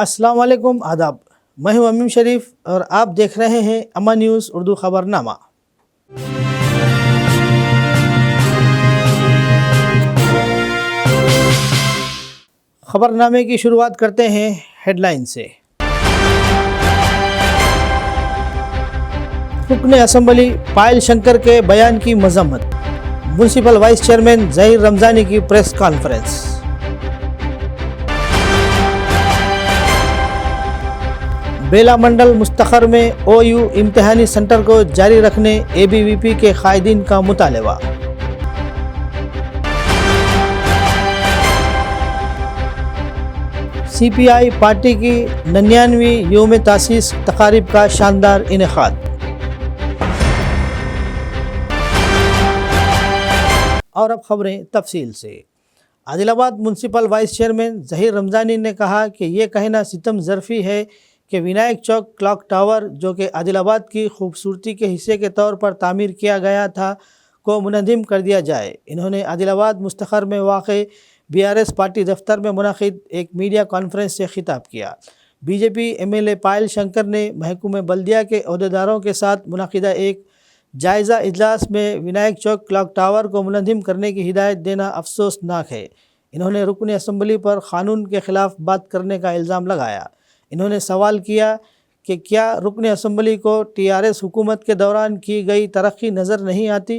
अस्सलाम वालेकुम, आदाब। मैं हूं अमीम शरीफ और आप देख रहे हैं अमा न्यूज़ उर्दू खबरनामा। खबरनामे की शुरुआत करते हैं हेडलाइन से। रुकने असम्बली पायल शंकर के बयान की मजम्मत। Municipal vice chairman Zaheer Ramzani की प्रेस कॉन्फ्रेंस। बेला मंडल मुस्तखर में OU इम्तिहानी सेंटर को जारी रखने ABVP के कायदीन का मुतालबा। CPI पार्टी की 99वीं यौम तासीस तकारीब का शानदार इनेकाद। और अब खबरें तफसील से। Adilabad municipal vice chairman Zaheer Ramzani ने कहा कि ये कहना सितम ज़रफ़ी है कि विनायक चौक क्लॉक टावर, जो कि आदिलाबाद की खूबसूरती के हिस्से के तौर पर तामीर किया गया था, को मुनहदिम कर दिया जाए। इन्होंने आदिलाबाद मुस्तखर में वाक़े BRS पार्टी दफ्तर में मुनक़िद एक मीडिया कॉन्फ्रेंस से खिताब किया। BJP MLA पायल शंकर ने महकूम बल्दिया के अहदेदारों के साथ मुनक़िदा एक जायज़ा इजलास में विनायक चौक क्लॉक टावर को मुनहदिम करने की हिदायत देना अफसोसनाक है। इन्होंने रुकन असम्बली पर क़ानून के ख़िलाफ़ बात करने का इल्ज़ाम लगाया। इन्होंने सवाल किया कि क्या रुकन असम्बली को TRS हुकूमत के दौरान की गई तरक्की नज़र नहीं आती।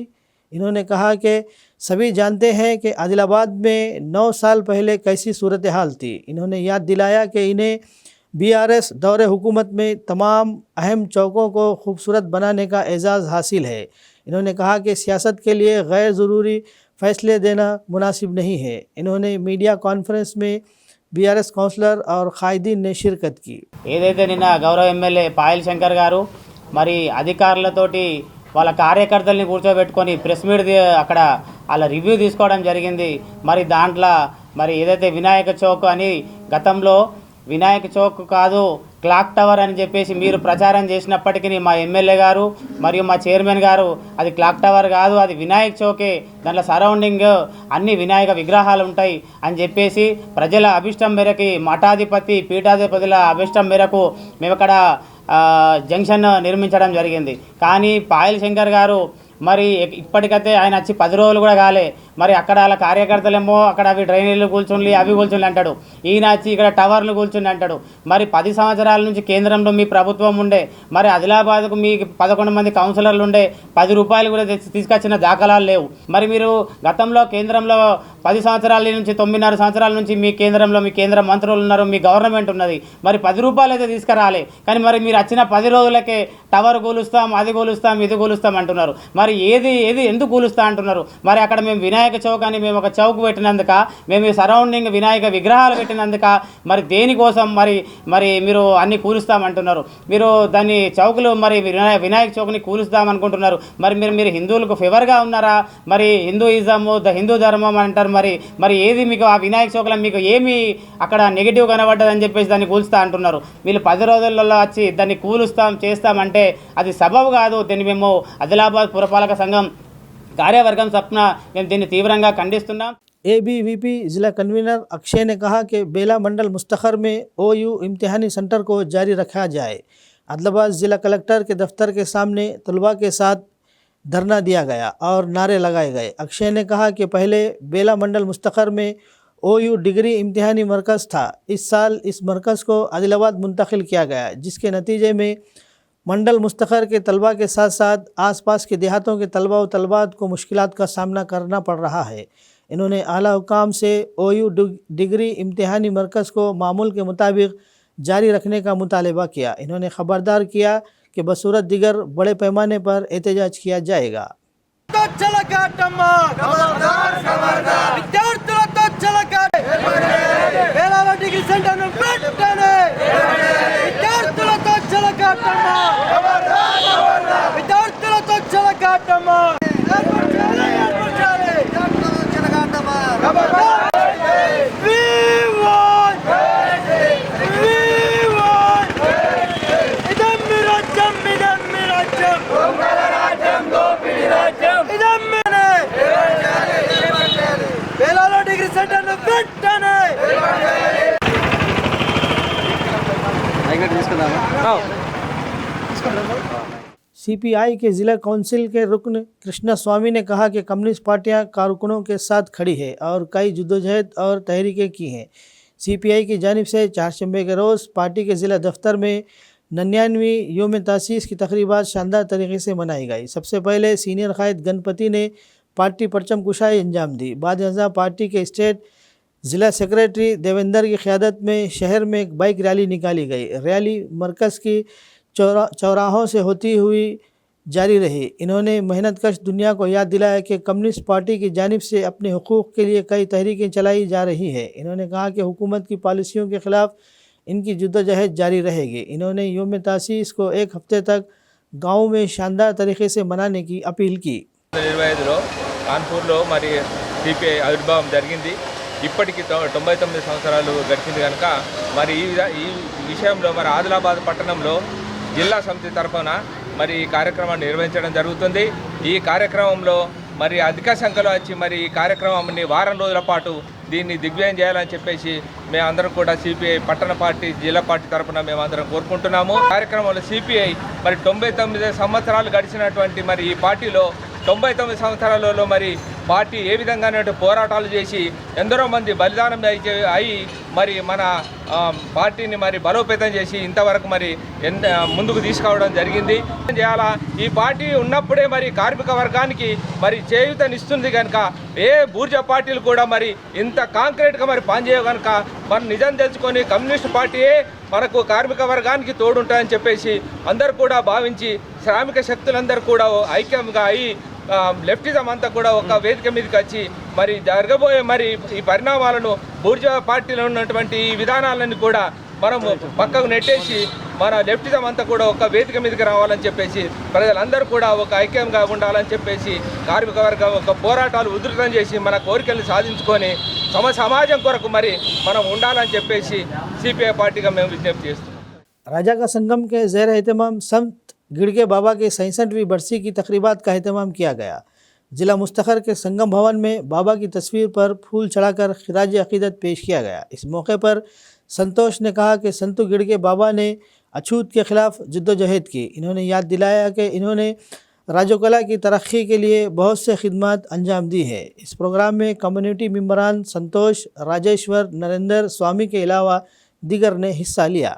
इन्होंने कहा कि सभी जानते हैं कि आदिलाबाद में 9 साल पहले कैसी सूरत हाल थी। इन्होंने याद दिलाया कि इन्हें BRS दौरे हुकूमत में तमाम अहम चौकों को खूबसूरत बनाने का एजाज़ हासिल है। इन्होंने कहा कि सियासत के लिए गैर ज़रूरी फ़ैसले देना मुनासिब नहीं है। इन्होंने मीडिया कॉन्फ्रेंस में BRS కౌన్సిలర్ और ఖాయిదీన్ ने शिरकत की। ఏదైతే నిన్న గౌరవ ఎమ్మెల్యే పాయల్ శంకర్ గారు మరి అధికారులతోటి వాళ్ళ కార్యకర్తల్ని కూర్చోబెట్టుకొని ప్రెస్ మీట్ అక్కడ వాళ్ళ రివ్యూ తీసుకోవడం జరిగింది। మరి దాంట్లో మరి ఏదైతే వినాయక చౌక్ అని గతంలో వినాయక చౌక్ కాదు క్లాక్ టవర్ అని చెప్పేసి మీరు ప్రచారం చేసినప్పటికీ మా ఎమ్మెల్యే గారు మరియు మా చైర్మన్ గారు అది క్లాక్ టవర్ కాదు, అది వినాయక చౌకే, దాంట్లో సరౌండింగ్ అన్ని వినాయక విగ్రహాలు ఉంటాయి అని చెప్పేసి ప్రజల అభిష్టం మేరకు, మఠాధిపతి పీఠాధిపతుల అభిష్టం మేరకు మేము అక్కడ జంక్షన్ నిర్మించడం జరిగింది। కానీ పాయల్ శంకర్ గారు మరి ఇప్పటికైతే ఆయన వచ్చి 10 రోజులు కూడా కాలే, మరి అక్కడ వాళ్ళ కార్యకర్తలేమో అక్కడ అవి డ్రైనేజీలు కూల్చుండి అవి కూల్చుండి అంటాడు, ఈయన వచ్చి ఇక్కడ టవర్లు కూల్చుండి అంటాడు। మరి 10 సంవత్సరాల నుంచి కేంద్రంలో మీ ప్రభుత్వం ఉండే, మరి ఆదిలాబాద్కు మీ 11 మంది కౌన్సిలర్లు ఉండే, 10 రూపాయలు కూడా తీసుకొచ్చిన దాఖలాలు లేవు। మరి మీరు గతంలో కేంద్రంలో 10 సంవత్సరాల నుంచి 9.5 సంవత్సరాల నుంచి మీ కేంద్రంలో మీ కేంద్ర మంత్రులు ఉన్నారు, మీ గవర్నమెంట్ ఉన్నది, మరి 10 రూపాయలు అయితే తీసుకురాలే, కానీ మరి మీరు వచ్చిన 10 రోజులకే టవర్ కూలుస్తాం, అది కూలుస్తాం, ఇది కూలుస్తాం అంటున్నారు। మరి ఏది ఎందుకు కూలుస్తా అంటున్నారు? మరి అక్కడ మేము వినాయక చౌక్ అని మేము ఒక చౌక్ పెట్టినందుక, మేము సరౌండింగ్ వినాయక విగ్రహాలు పెట్టినందుక, మరి దేనికోసం మరి మీరు అన్ని కూలుస్తామంటున్నారు? మీరు దాన్ని చౌకులు మరి వినాయక చౌక్ని కూలుస్తామనుకుంటున్నారు। మరి మీరు హిందువులకు ఫేవర్గా ఉన్నారా? మరి హిందూయిజము హిందూ ధర్మం అంటారు, మరి ఏది మీకు ఆ వినాయక చౌక్లో మీకు ఏమి అక్కడ నెగిటివ్ కనబడ్డదని చెప్పేసి దాన్ని కూలుస్తా అంటున్నారు। వీళ్ళు 10 రోజులలో వచ్చి దాన్ని చేస్తామంటే అది సబబు కాదు। దీన్ని మేము ఆదిలాబాద్ పురపాలక సంఘం कार्यवर्गम सपना మేము దీన్ని తీవ్రంగా ఖండిస్తున్నాం। ABVP ज़िला कन्वीनर अक्षय ने कहा कि बेला मंडल मुस्तखर में OU इम्तिहानी सेंटर को जारी रखा जाए। आदिलाबाद ज़िला कलेक्टर के दफ्तर के सामने तलबा के साथ धरना दिया गया और नारे लगाए गए। अक्षय ने कहा कि पहले बेला मंडल मुस्तखर में OU डिग्री इम्तिहानी मरकज़ था। इस साल इस मरकज़ को आदिलाबाद मुंतकिल किया गया, जिसके नतीजे में मंडल मुस्तखर के तलबा के साथ साथ आसपास के देहातों के तलबा व तलबात को मुश्किलात का सामना करना पड़ रहा है। इन्होंने आला हुकाम से OU डिग्री इम्तिहानी मरकज़ को मामूल के मुताबिक जारी रखने का मुतालबा किया। इन्होंने ख़बरदार किया कि बसूरत दिगर बड़े पैमाने पर एहतजाज किया जाएगा। सीपीआई के जिला काउंसिल के रुकन कृष्णा स्वामी ने कहा कि कम्युनिस्ट पार्टियां कारकुनों के साथ खड़ी है और कई जद्दोजहद और तहरीकें की हैं। सीपीआई की जानिब से चारशंबे के रोज़ पार्टी के ज़िला दफ्तर में 99वीं योम तासीस की तकरीबात शानदार तरीके से मनाई गई। सबसे पहले सीनियर कायद गणपति ने पार्टी परचम कुशाई अंजाम दी। बाद अज़ा पार्टी के स्टेट ज़िला सेक्रेटरी देवेंद्र की क़यादत में शहर में एक बाइक रैली निकाली गई। रैली मरकज़ की चौराहों से होती हुई जारी रही। इन्होंने मेहनतकश दुनिया को याद दिलाया कि कम्युनिस्ट पार्टी की जानिब से अपने हुकूक़ के लिए कई तहरीकें चलाई जा रही है। इन्होंने कहा कि हुकूमत की पॉलिसियों के ख़िलाफ़ इनकी जद्दोजहद जारी रहेगी। इन्होंने योम तासीस को एक हफ्ते तक गाँव में शानदार तरीके से मनाने की अपील की। 2025లో కాన్పూర్లో మరి సిపిఐ ఆవిర్భావం జరిగింది. ఇప్పటికి 99 సంవత్సరాలు గడిచింది కనుక మరి ఈ విషయంలో మరి ఆదిలాబాద్ పట్టణంలో జిల్లా సమితి తరఫున మరి ఈ కార్యక్రమాన్ని నిర్వహించడం జరుగుతుంది. ఈ కార్యక్రమంలో మరి అధిక సంఖ్యలో వచ్చి మరి ఈ కార్యక్రమాన్ని వారం రోజుల పాటు దీన్ని దిగ్విజయం చేయాలని చెప్పేసి మేమందరం కూడా సిపిఐ పట్టణ పార్టీ జిల్లా పార్టీ తరఫున మేమందరం కోరుకుంటున్నాము. కార్యక్రమంలో సిపిఐ మరి 99 సంవత్సరాలు గడిచినటువంటి మరి ఈ పార్టీలో 99 సంవత్సరాలలో మరి పార్టీ ఏ విధంగా పోరాటాలు చేసి ఎందరో మంది బలిదానం అయి మరి మన పార్టీని మరి బలోపేతం చేసి ఇంతవరకు మరి ముందుకు తీసుకురావడం జరిగింది. చేయాలా ఈ పార్టీ ఉన్నప్పుడే మరి కార్మిక వర్గానికి మరి చేయూతనిస్తుంది కనుక ఏ బూర్జా పార్టీలు కూడా మరి ఇంత కాంక్రీట్గా మరి పనిచేయవు కనుక మనం నిజం తెలుసుకొని కమ్యూనిస్ట్ పార్టీయే మనకు కార్మిక వర్గానికి తోడుంటాయని చెప్పేసి అందరూ కూడా భావించి శ్రామిక శక్తులందరూ కూడా ఐక్యంగా అయి లెఫ్టిజం అంతా కూడా ఒక వేదిక మీదకి వచ్చి మరి జరగబోయే మరి ఈ పరిణామాలను బూర్జా పార్టీలో ఉన్నటువంటి ఈ విధానాలను కూడా మనం పక్కకు నెట్టేసి మన లెఫ్టిజం అంతా కూడా ఒక వేదిక మీదకి రావాలని చెప్పేసి ప్రజలందరూ కూడా ఒక ఐక్యంగా ఉండాలని చెప్పేసి కార్మిక వర్గం ఒక పోరాటాలు ఉధృతం చేసి మన కోరికలను సాధించుకొని సమాజం కొరకు మరి మనం ఉండాలని చెప్పేసి సిపిఐ పార్టీగా మేము విజ్ఞప్తి చేస్తున్నాం. राजा का संगम के ज़ेर एहतमाम संत गिड़गे बाबा के 67वीं बरसी की तकरीबात का एहतमाम किया गया। ज़िला मुस्तखर के संगम भवन में बाबा की तस्वीर पर फूल चढ़ाकर खिराज अकीदत पेश किया गया। इस मौके पर संतोष ने कहा कि संतु गिड़गे बाबा ने अछूत के ख़िलाफ़ जद्दोजहद की। इन्होंने याद दिलाया कि इन्होंने राजोकला की तरक्की के लिए बहुत से खिदमत अंजाम दी है। इस प्रोग्राम में कम्युनिटी मेम्बरान संतोष, राजेश्वर, नरेंद्र स्वामी के अलावा दीगर ने हिस्सा लिया।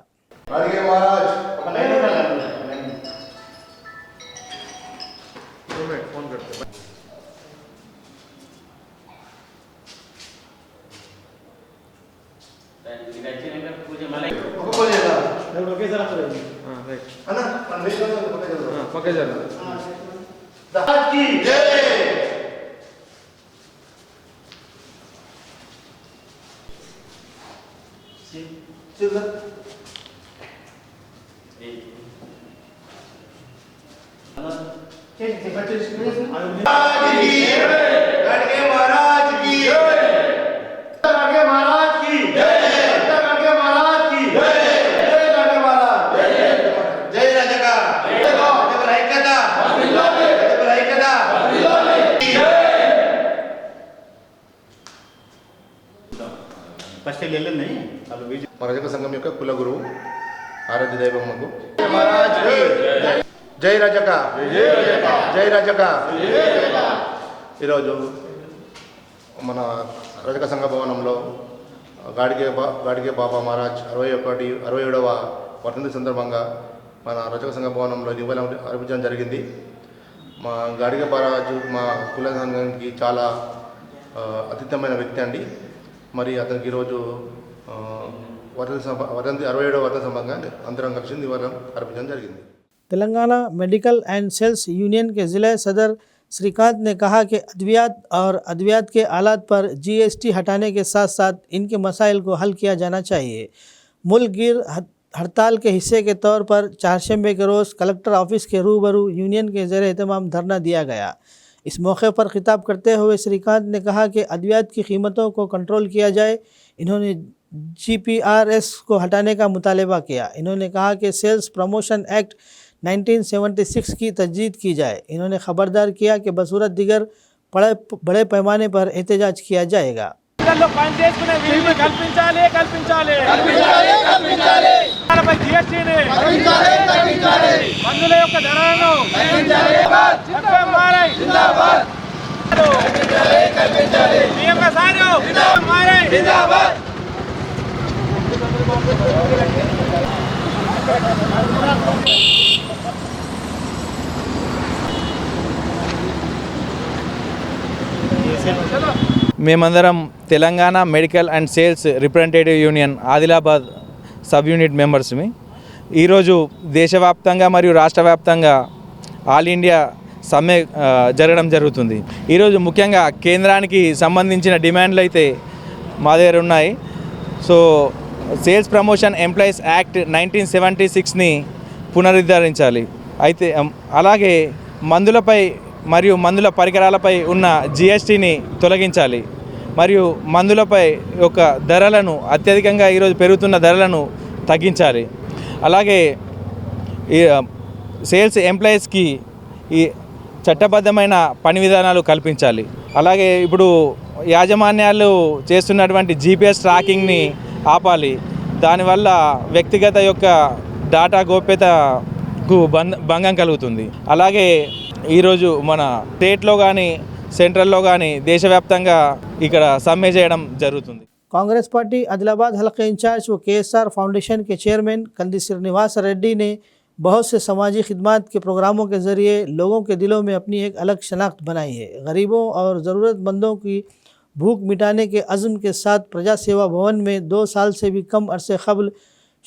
రజక సంఘం యొక్క కుల గురువు ఆరాధ్య దైవమ్మకు జై రజక జై రజక. ఈరోజు మన రజక సంఘ భవనంలో గాడిగే బాబా మహారాజ్ 67వ వర్ధంతి సందర్భంగా మన రజక సంఘ భవనంలో నివాళులు అర్పించడం జరిగింది. మా గాడిగే మహారాజు మా కుల సంఘానికి చాలా అతీతమైన వ్యక్తి అండి. మరి అతనికి ఈరోజు 67వ వర్ధంతి సందర్భంగా అందరం కలిసి నివాళులు అర్పించడం జరిగింది. Telangana medical and sales union के ज़िला सदर श्रीकांत ने कहा कि अद्वियात और अद्वियात के आलात पर जीएसटी हटाने के साथ साथ इनके मसाइल को हल किया जाना चाहिए। मुल्क गिर हड़ताल के हिस्से के तौर पर चारशंबे के रोज़ कलेक्टर ऑफिस के रूबरू यूनियन के ज़ेर एहतमाम धरना दिया गया। इस मौके पर खिताब करते हुए श्रीकांत ने कहा कि अद्वियात की कीमतों को कंट्रोल किया जाए। इन्होंने GPRS को हटाने का मुतालबा किया। इन्होंने कहा कि सेल्स प्रमोशन एक्ट 1976 की तजदीद की जाए। इन्होंने खबरदार किया कि बसूरत दिगर बड़े पैमाने पर एहतजाज किया जाएगा। హాస్పిటల్లో పనిచేసుకునే వీలుని కల్పించాలి. జిఎస్టీని మందుల యొక్క ధరలను మేమందరం Telangana medical and sales representative union Adilabad sub unit మెంబర్స్మి. ఈరోజు దేశవ్యాప్తంగా మరియు రాష్ట్ర వ్యాప్తంగా ఆల్ ఇండియా సమ్మె జరగడం జరుగుతుంది. ఈరోజు ముఖ్యంగా కేంద్రానికి సంబంధించిన డిమాండ్లు అయితే మా దగ్గర ఉన్నాయి. So sales promotion employees act 1976ని పునరుద్ధరించాలి. అయితే అలాగే మందులపై మరియు మందుల పరికరాలపై ఉన్న జిఎస్టీని తొలగించాలి. మరియు మందులపై యొక్క ధరలను అత్యధికంగా ఈరోజు పెరుగుతున్న ధరలను తగ్గించాలి. అలాగే ఈ సేల్స్ ఎంప్లాయీస్కి ఈ చట్టబద్ధమైన పని విధానాలు కల్పించాలి. అలాగే ఇప్పుడు యాజమాన్యాలు చేస్తున్నటువంటి జీపీఎస్ ట్రాకింగ్ని ఆపాలి. దానివల్ల వ్యక్తిగత యొక్క డాటా గోప్యతకు భంగం కలుగుతుంది. అలాగే ఈరోజు మన స్టేట్లో కానీ సెంట్రల్లో కానీ దేశవ్యాప్తంగా ఇక్కడ సమ్మె చేయడం జరుగుతుంది. कांग्रेस पार्टी आदिलाबाद हल्के इंचार्ज व KSR फाउंडेशन के चेयरमैन कंदी श्रीनिवास रेड्डी ने बहुत से समाजी खिदमत के प्रोग्रामों के ज़रिए लोगों के दिलों में अपनी एक अलग शनाख्त बनाई है. गरीबों और ज़रूरतमंदों की भूख मिटाने के अज़्म के साथ प्रजा सेवा भवन में 2 साल से भी कम अरसे क़ब्ल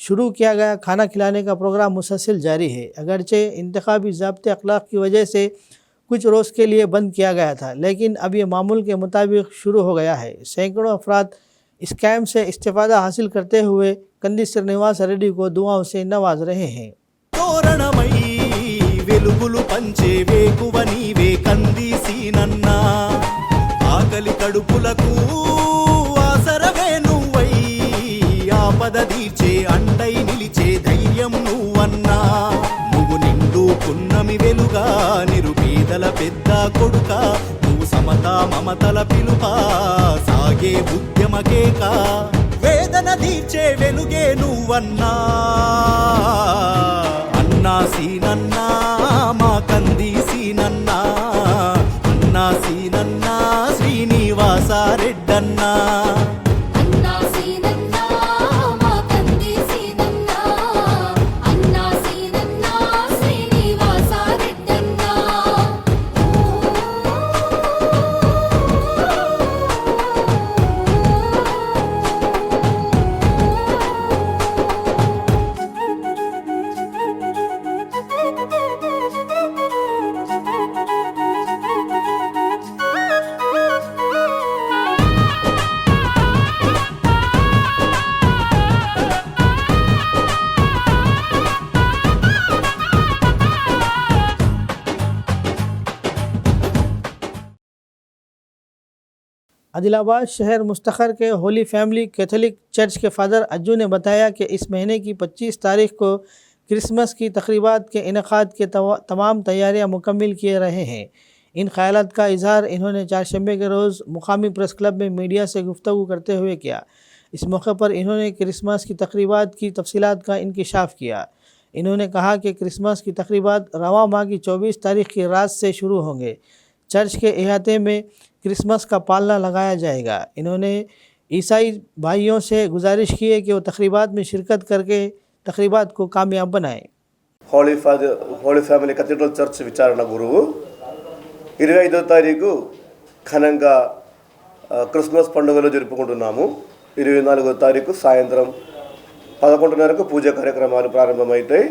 शुरू किया गया खाना खिलाने का प्रोग्राम मुसलसल जारी है. अगरचे इंतखाबी ज़ाब्ते अखलाक की वजह से कुछ रोज़ के लिए बंद किया गया था, लेकिन अब ये मामूल के मुताबिक शुरू हो गया है. सैकड़ों अफराद इस कैम्प से इस्तेफ़ादा हासिल करते हुए कंदी श्रीनिवास रेड्डी को दुआओं से नवाज रहे हैं. వెలుగులు పంచే వేకువ నీవే కందీసీనన్నా ఆకలి కడుపులకు ఆసరవే నువ్వై ఆపద తీర్చే అండై నిలిచే ధైర్యం నువ్వన్నా నువ్వు నిండు పున్నమి వెలుగా నిరుపేదల పెద్ద కొడుక నువ్వు సమతా మమతల పిలుపా సాగే ఉద్యమకేక వేదన తీర్చే వెలుగే నువ్వన్నా అన్నా సీనన్నా మా కంది సీనన్నా అన్నా సీనన్నా శ్రీనివాస రెడ్డన్నా आदिलाबाद शहर मुस्तखर के होली फैमिली कैथोलिक चर्च के फादर अज्जू ने बताया कि इस महीने की 25 तारीख को क्रिसमस की तकरीबात के इनेकाद के तमाम तैयारियां मुकम्मल किए रहे हैं. इन ख्यालात का इजहार इन्होंने चारशंबे के रोज़ मुकामी प्रेस क्लब में मीडिया से गुफ्तगू करते हुए किया. इस मौके पर इन्होंने क्रिसमस की तकरीबात की तफसीलात का इंकिशाफ किया. इन्होंने कहा कि क्रिसमस की तकरीबात रवां माह की 24 तारीख की रात से शुरू होंगे. चर्च के अहाते में क्रिसमस का पालना लगाया जाएगा. इन्होंने ईसाई भाइयों से गुजारिश की है कि वो तकरीबात में शिरकत करके तकरीबात को कामयाब बनाएं. होली फ्यामिली कैथीड्रल चर्च विचारण गुरुవు 25వ తారీఖు ఘనంగా క్రిస్మస్ పండుగలు జరుపుకుంటున్నాము. 24వ తారీఖు సాయంత్రం 11:30కు పూజ కార్యక్రమాలు ప్రారంభమవుతాయి.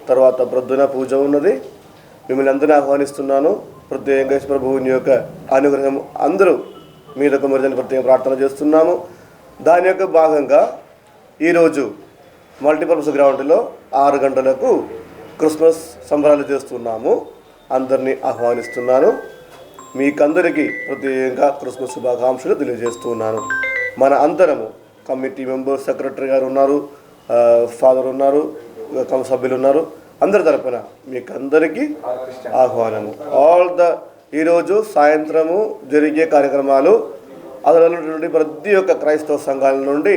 తర్వాత ప్రొద్దున పూజ ఉన్నది. మిమ్మల్ని అందరినీ ఆహ్వానిస్తున్నాను. ప్రత్యేకంగా ప్రభువుని యొక్క అనుగ్రహం అందరూ మీదకు మరిదని ప్రత్యేక ప్రార్థన చేస్తున్నాము. దాని యొక్క భాగంగా ఈరోజు మల్టీపర్పస్ గ్రౌండ్లో 6 గంటలకు క్రిస్మస్ సంబరాలు చేస్తున్నాము. అందరినీ ఆహ్వానిస్తున్నాను. మీకందరికీ ప్రత్యేకంగా క్రిస్మస్ శుభాకాంక్షలు తెలియజేస్తున్నాను. మన అందరము కమిటీ మెంబర్స్, సెక్రటరీ గారు ఉన్నారు, ఫాదర్ ఉన్నారు, సభ్యులు ఉన్నారు, అందరి తరపున మీకు అందరికీ ఆహ్వానము. ఈరోజు సాయంత్రము జరిగే కార్యక్రమాలు అందులో నుండి ప్రతి ఒక్క క్రైస్తవ సంఘాల నుండి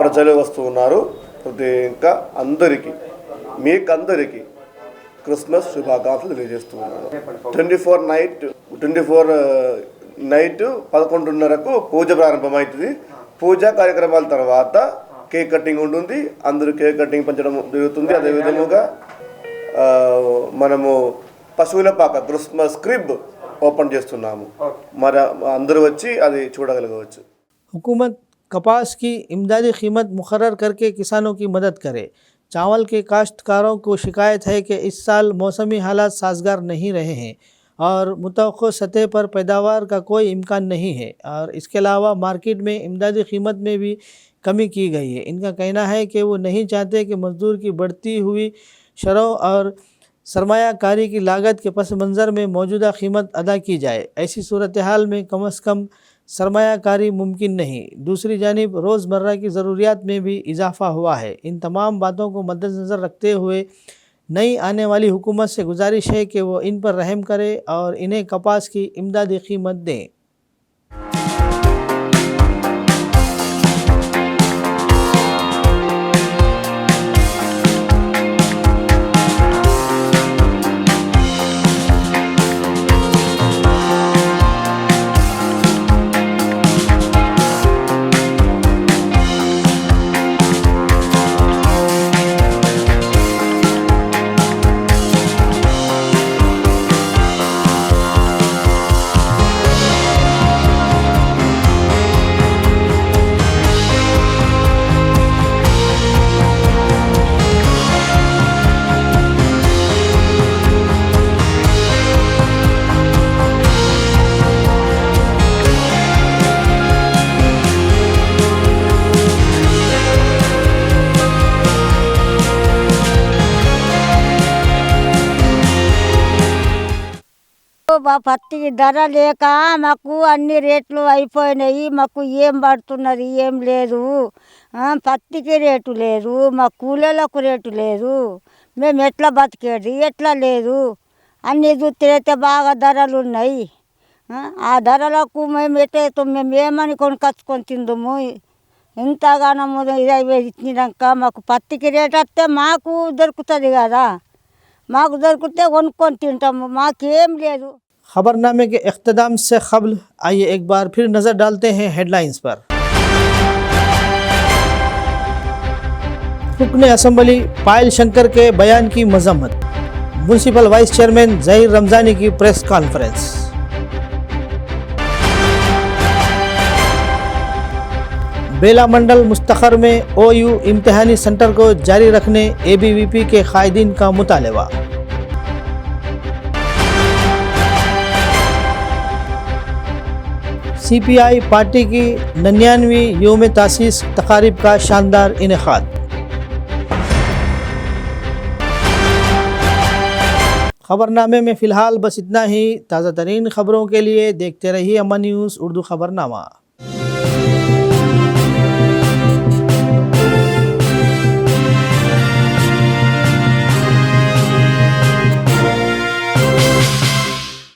ప్రజలు వస్తూ ఉన్నారు. ఇంకా అందరికీ మీకందరికీ క్రిస్మస్ శుభాకాంక్షలు తెలియజేస్తున్నాను. 24 నైట్ 11:30కు పూజ ప్రారంభమవుతుంది. పూజా కార్యక్రమాల తర్వాత కేక్ కటింగ్ ఉంటుంది. అందరూ కేక్ కటింగ్ పంచడం జరుగుతుంది. అదేవిధముగా మనము పశువుల పాక క్రిస్మస్ క్రిబ్ ఓపెన్ చేస్తున్నాము. మరి అందరూ వచ్చి అది చూడగలగవచ్చు. हुकूमत कपास की इमदादी कीमत मुकर्रर करके किसानों की मदद करे। चावल के काश्तकारों को शिकायत है कि इस साल मौसमी हालात साजगार नहीं रहे हैं और मुतवक्को सतह पर पैदावार का कोई इम्कान नहीं है और इसके अलावा मार्केट में इमदादी कीमत में भी कमी की गई है। इनका कहना है कि वो नहीं चाहते कि मजदूर की बढ़ती हुई शरह और सरमायाकारी की लागत के पस मंज़र में मौजूदा कीमत अदा की जाए। ऐसी सूरत हाल में कम अज़ कम सरमायाकारी मुमकिन नहीं। दूसरी जानिब रोज़मर्रा की ज़रूरियात में भी इजाफ़ा हुआ है। इन तमाम बातों को मद्देनज़र रखते हुए नई आने वाली हुकूमत से गुजारिश है कि वो इन पर रहम करे और इन्हें कपास की इमदादी कीमत दें। పత్తి ధర లేక మాకు అన్ని రేట్లు అయిపోయినాయి. మాకు ఏం పడుతున్నది ఏం లేదు. పత్తికి రేటు లేదు, మా కూలీలకు రేటు లేదు. మేము ఎట్లా బతికేది ఎట్లా లేదు. అన్నీ చూస్తే బాగా ధరలు ఉన్నాయి. ఆ ధరలకు మేము ఎట్లయితే మేము ఏమని కొనుకొచ్చుకొని తిందుము. ఇంతగానము ఇచ్చినాక మాకు పత్తికి రేటు వస్తే మాకు దొరుకుతుంది కదా. మాకు దొరికితే కొనుక్కొని తింటాము. మాకేం లేదు. खबरनामे के इख्तिताम से क़ब्ल आइए एक बार फिर नज़र डालते हैं हेडलाइंस पर। रुकन असम्बली पायल शंकर के बयान की मजम्मत। Municipal vice chairman Zaheer Ramzani की प्रेस कॉन्फ्रेंस। बेला मंडल मुस्तखर में OU इम्तिहानी सेंटर को जारी रखने ABVP के कायदीन का मुतालबा। CPI पार्टी की 99वीं योम तासीस तकारीब का शानदार इनेकाद। खबरनामे में फ़िलहाल बस इतना ही। ताज़ा तरीन खबरों के लिए देखते रहिए अमन न्यूज़ उर्दू खबरनामा।